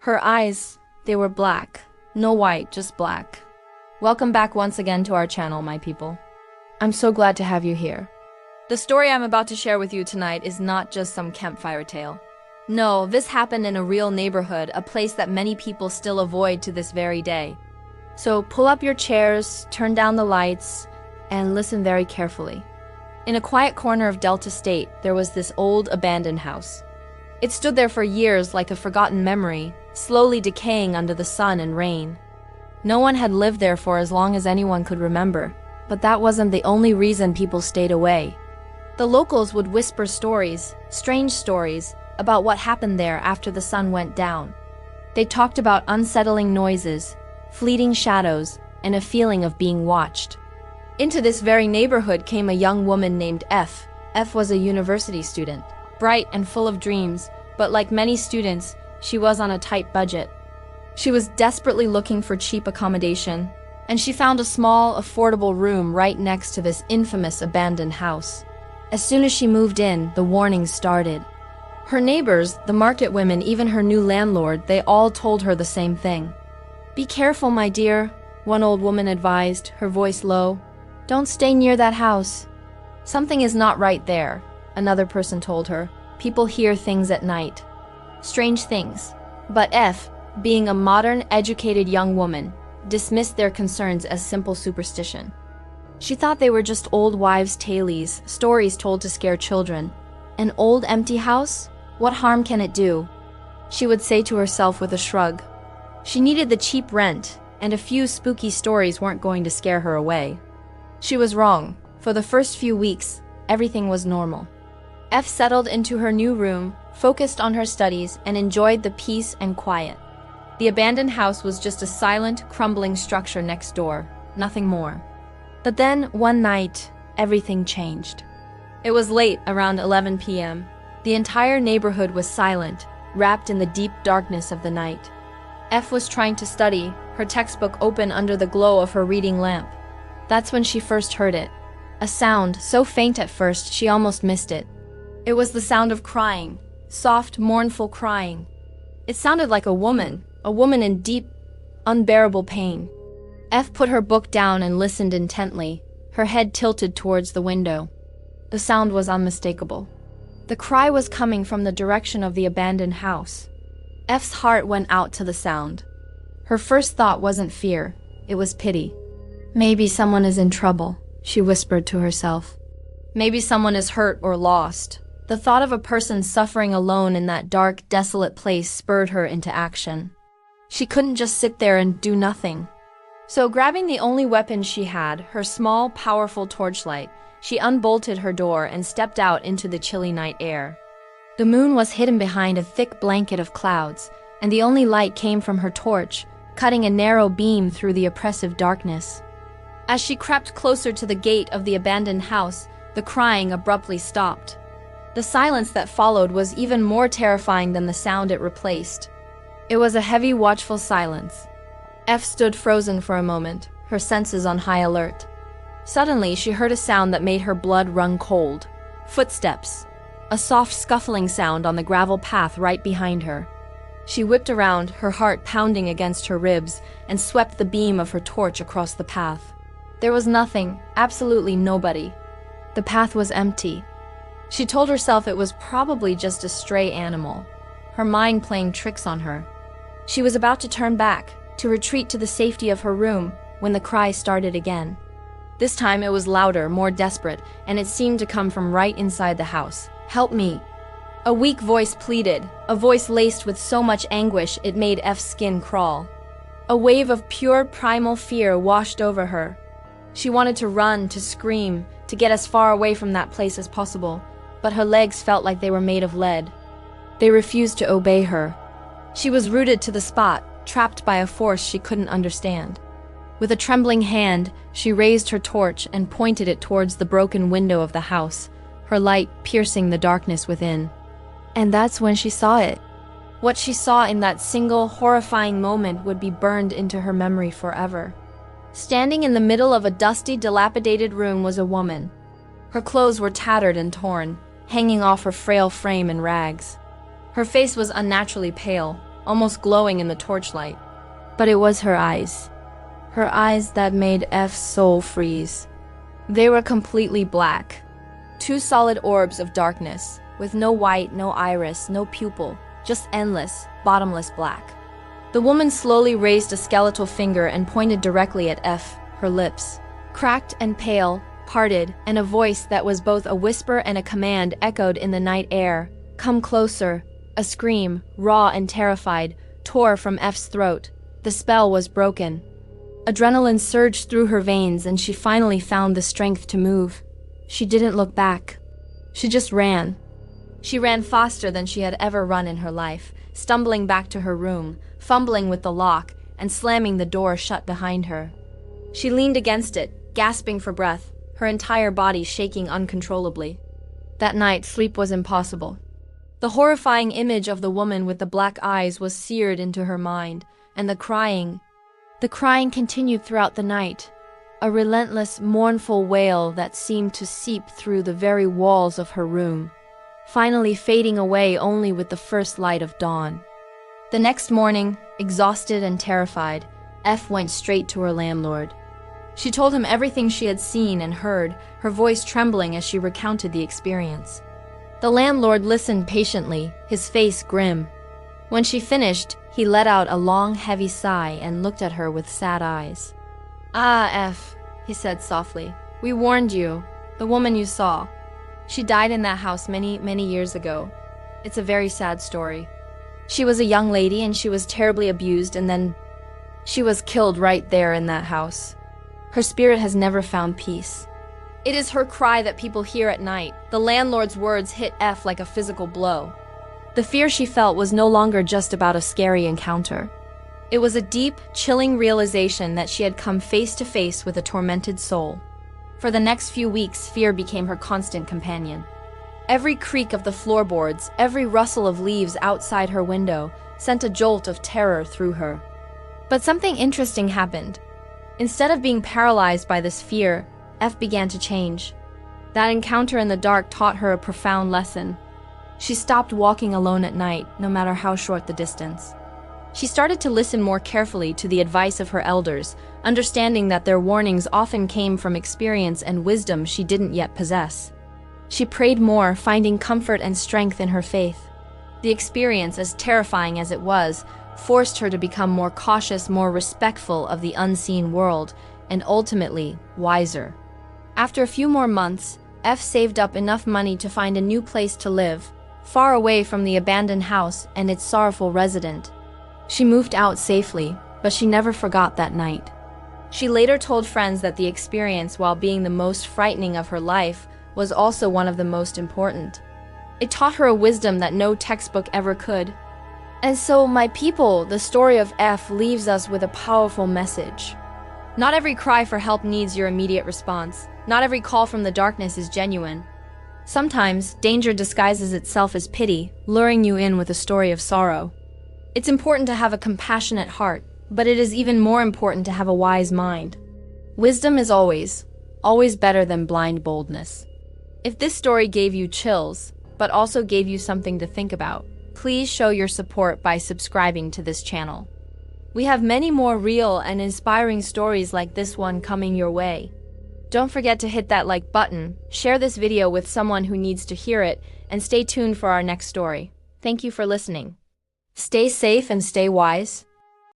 Her eyes, they were black. No white, just black. Welcome back once again to our channel, my people. I'm so glad to have you here. The story I'm about to share with you tonight is not just some campfire tale. No, this happened in a real neighborhood, a place that many people still avoid to this very day. So pull up your chairs, turn down the lights, and listen very carefully. In a quiet corner of Delta State, there was this old abandoned house. It stood there for years like a forgotten memory, slowly decaying under the sun and rain. No one had lived there for as long as anyone could remember, but that wasn't the only reason people stayed away. The locals would whisper stories, strange stories, about what happened there after the sun went down. They talked about unsettling noises, fleeting shadows, and a feeling of being watched. Into this very neighborhood came a young woman named F. F was a university student, bright and full of dreams, but like many students, she was on a tight budget. She was desperately looking for cheap accommodation, and she found a small, affordable room right next to this infamous abandoned house. As soon as she moved in, the warnings started. Her neighbors, the market women, even her new landlord, they all told her the same thing. "Be careful, my dear," one old woman advised, her voice low. "Don't stay near that house." "Something is not right there," another person told her. "People hear things at night. Strange things." But F, being a modern, educated young woman, dismissed their concerns as simple superstition. She thought they were just old wives' tales, stories told to scare children. An old empty house? What harm can it do? She would say to herself with a shrug. She needed the cheap rent, and a few spooky stories weren't going to scare her away. She was wrong. For the first few weeks, everything was normal. F settled into her new room, focused on her studies, and enjoyed the peace and quiet. The abandoned house was just a silent, crumbling structure next door, nothing more. But then, one night, everything changed. It was late, around 11 p.m. The entire neighborhood was silent, wrapped in the deep darkness of the night. F was trying to study, her textbook open under the glow of her reading lamp. That's when she first heard it. A sound, so faint at first, she almost missed it. It was the sound of crying, soft, mournful crying. It sounded like a woman in deep, unbearable pain. F put her book down and listened intently, her head tilted towards the window. The sound was unmistakable. The cry was coming from the direction of the abandoned house. F's heart went out to the sound. Her first thought wasn't fear, it was pity. "Maybe someone is in trouble," she whispered to herself. "Maybe someone is hurt or lost." The thought of a person suffering alone in that dark, desolate place spurred her into action. She couldn't just sit there and do nothing. So grabbing the only weapon she had, her small, powerful torchlight, she unbolted her door and stepped out into the chilly night air. The moon was hidden behind a thick blanket of clouds, and the only light came from her torch, cutting a narrow beam through the oppressive darkness. As she crept closer to the gate of the abandoned house, the crying abruptly stopped. The silence that followed was even more terrifying than the sound it replaced. It was a heavy, watchful silence. F stood frozen for a moment, her senses on high alert. Suddenly, she heard a sound that made her blood run cold. Footsteps. A soft scuffling sound on the gravel path right behind her. She whipped around, her heart pounding against her ribs, and swept the beam of her torch across the path. There was nothing, absolutely nobody. The path was empty. She told herself it was probably just a stray animal, her mind playing tricks on her. She was about to turn back, to retreat to the safety of her room, when the cry started again. This time it was louder, more desperate, and it seemed to come from right inside the house. "Help me." A weak voice pleaded, a voice laced with so much anguish it made F's skin crawl. A wave of pure primal fear washed over her. She wanted to run, to scream, to get as far away from that place as possible, but her legs felt like they were made of lead. They refused to obey her. She was rooted to the spot, trapped by a force she couldn't understand. With a trembling hand, she raised her torch and pointed it towards the broken window of the house, her light piercing the darkness within. And that's when she saw it. What she saw in that single, horrifying moment would be burned into her memory forever. Standing in the middle of a dusty, dilapidated room was a woman. Her clothes were tattered and torn, hanging off her frail frame in rags. Her face was unnaturally pale, almost glowing in the torchlight. But it was her eyes that made F's soul freeze. They were completely black. Two solid orbs of darkness, with no white, no iris, no pupil, just endless, bottomless black. The woman slowly raised a skeletal finger and pointed directly at F, her lips. Cracked and pale, parted, and a voice that was both a whisper and a command echoed in the night air. "Come closer." A scream, raw and terrified, tore from F's throat. The spell was broken. Adrenaline surged through her veins and she finally found the strength to move. She didn't look back. She just ran. She ran faster than she had ever run in her life, stumbling back to her room, fumbling with the lock, and slamming the door shut behind her. She leaned against it, gasping for breath, her entire body shaking uncontrollably. That night, sleep was impossible. The horrifying image of the woman with the black eyes was seared into her mind, and the crying continued throughout the night, a relentless, mournful wail that seemed to seep through the very walls of her room, finally fading away only with the first light of dawn. The next morning, exhausted and terrified, F went straight to her landlord. She told him everything she had seen and heard, her voice trembling as she recounted the experience. The landlord listened patiently, his face grim. When she finished, he let out a long, heavy sigh and looked at her with sad eyes. "Ah, F," he said softly. "We warned you. The woman you saw. She died in that house many, many years ago. It's a very sad story. She was a young lady and she was terribly abused and then she was killed right there in that house. Her spirit has never found peace. It is her cry that people hear at night." The landlord's words hit F like a physical blow. The fear she felt was no longer just about a scary encounter. It was a deep, chilling realization that she had come face to face with a tormented soul. For the next few weeks, fear became her constant companion. Every creak of the floorboards, every rustle of leaves outside her window, sent a jolt of terror through her. But something interesting happened. Instead of being paralyzed by this fear, F began to change. That encounter in the dark taught her a profound lesson. She stopped walking alone at night, no matter how short the distance. She started to listen more carefully to the advice of her elders, understanding that their warnings often came from experience and wisdom she didn't yet possess. She prayed more, finding comfort and strength in her faith. The experience, as terrifying as it was, forced her to become more cautious, more respectful of the unseen world, and ultimately, wiser. After a few more months, F saved up enough money to find a new place to live, far away from the abandoned house and its sorrowful resident. She moved out safely, but she never forgot that night. She later told friends that the experience, while being the most frightening of her life, was also one of the most important. It taught her a wisdom that no textbook ever could. And so, my people, the story of F leaves us with a powerful message. Not every cry for help needs your immediate response. Not every call from the darkness is genuine. Sometimes, danger disguises itself as pity, luring you in with a story of sorrow. It's important to have a compassionate heart, but it is even more important to have a wise mind. Wisdom is always better than blind boldness. If this story gave you chills, but also gave you something to think about, please show your support by subscribing to this channel. We have many more real and inspiring stories like this one coming your way. Don't forget to hit that like button, share this video with someone who needs to hear it, and stay tuned for our next story. Thank you for listening. Stay safe and stay wise.